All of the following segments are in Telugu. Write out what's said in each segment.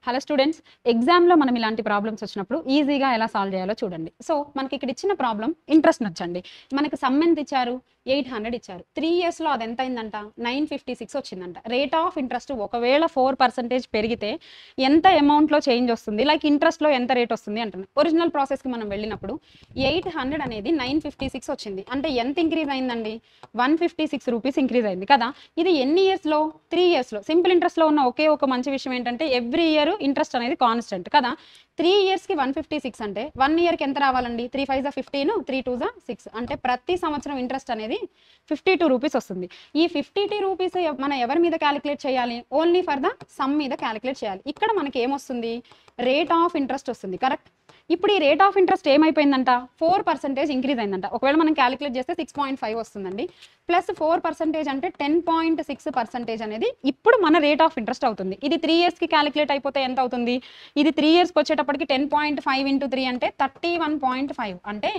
హలో స్టూడెంట్స్, ఎగ్జామ్లో మనం ఇలాంటి ప్రాబ్లమ్స్ వచ్చినప్పుడు ఈజీగా ఎలా సాల్వ్ చేయాలో చూడండి. సో మనకి ఇక్కడ ఇచ్చిన ప్రాబ్లం ఇంట్రెస్ట్ నచ్చండి. మనకి సమ్ ఎంత ఇచ్చారు, 800 ఇచ్చారు. 3 ఇయర్స్లో అది ఎంత అయిందంట, 956 వచ్చిందంట. రేట్ ఆఫ్ ఇంట్రెస్ట్ ఒకవేళ 4% పెరిగితే ఎంత అమౌంట్లో చేంజ్ వస్తుంది, లైక్ ఇంట్రెస్ట్లో ఎంత రేట్ వస్తుంది అంటున్నాను. ఒరిజినల్ ప్రాసెస్కి మనం వెళ్ళినప్పుడు 800 అనేది 956 వచ్చింది. అంటే ఎంత ఇంక్రీజ్ అయిందండి, 156 రూపీస్ ఇంక్రీజ్ అయింది కదా. ఇది ఎన్ని ఇయర్స్లో, 3 ఇయర్స్లో. సింపుల్ ఇంట్రెస్ట్లో ఉన్న ఒకే ఒక మంచి విషయం ఏంటంటే ఎవ్రీ ఇయర్ ఇంట్రెస్ట్ అనేది కాన్స్టెంట్ కదా. 3 ఇయర్స్కి 156 అంటే 1 ఇయర్కి ఎంత రావాలండి, 3 5 15, 3 2 6 అంటే ప్రతి సంవత్సరం ఇంట్రెస్ట్ అనేది 52 రూపీస్ వస్తుంది. ఈ 52 రూపీస్ మనం ఎవరి మీద క్యాలిక్యులేట్ చేయాలి, ఓన్లీ ఫర్ ద సమ్ మీద క్యాలిక్యులేట్ చేయాలి. ఇక్కడ మనకి ఏమొస్తుంది, రేట్ ఆఫ్ ఇంట్రెస్ట్ వస్తుంది. కరెక్ట్. ఇప్పుడు ఈ రేట్ ఆఫ్ ఇంట్రెస్ట్ ఏమైపోయిందంట, 4% ఇంక్రీజ్ అయిందంట. ఒకవేళ మనం క్యాలిక్యులేట్ చేస్తే 6.5 వస్తుందండి. ప్లస్ 4% అంటే 10.6% అనేది ఇప్పుడు మన రేట్ ఆఫ్ ఇంట్రెస్ట్ అవుతుంది. ఇది 3 ఇయర్స్కి క్యాలిక్యులేట్ అయిపోతే ఎంత అవుతుంది, ఇది 3 ఇయర్స్కి వచ్చేటప్పటికి 10.5 ఇంటూ 3 అంటే 31.5. అంటే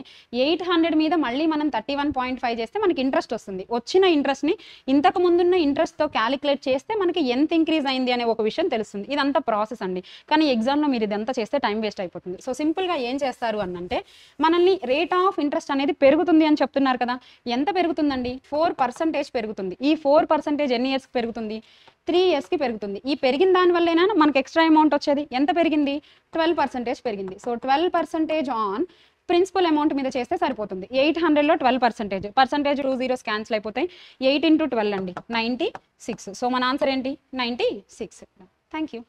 800 మీద మళ్ళీ మనం 31.5 చేస్తే మనకి ఇంట్రెస్ట్ వస్తుంది. వచ్చిన ఇంట్రెస్ట్ని ఇంతకు ముందున్న ఇంట్రెస్ట్తో క్యాలిక్యులేట్ చేస్తే మనకి ఎంత ఇంక్రీజ్ అయింది అనే ఒక విషయం తెలుస్తుంది. ఇదంతా ప్రాసెస్ అండి. కానీ ఎగ్జామ్లో మీరు ఇదంతా చేస్తే టైం వేస్ట్ అయిపోతుంది. సో సింపుల్గా ఏం చేస్తారు అనంటే, మనల్ని రేట్ ఆఫ్ ఇంట్రెస్ట్ అనేది పెరుగుతుంది అని చెప్తున్నారు కదా. ఎంత పెరుగుతుందండి, 4% పెరుగుతుంది. ఈ 4% ఎన్ని ఇయర్స్కి పెరుగుతుంది, 3 ఇయర్స్కి పెరుగుతుంది. ఈ పెరిగిన దాని వల్లేనా మనకి ఎక్స్ట్రా అమౌంట్ వచ్చేది. ఎంత పెరిగింది, 12% పెరిగింది. సో 12% ఆన్ ప్రిన్సిపల్ అమౌంట్ మీద చేస్తే సరిపోతుంది. 800లో 12%, పర్సంటేజ్ 2 zeros క్యాన్సిల్ అయిపోతాయి. 8 into 12 అండి, 96. సో మన ఆన్సర్ ఏంటి, 96. Thank you.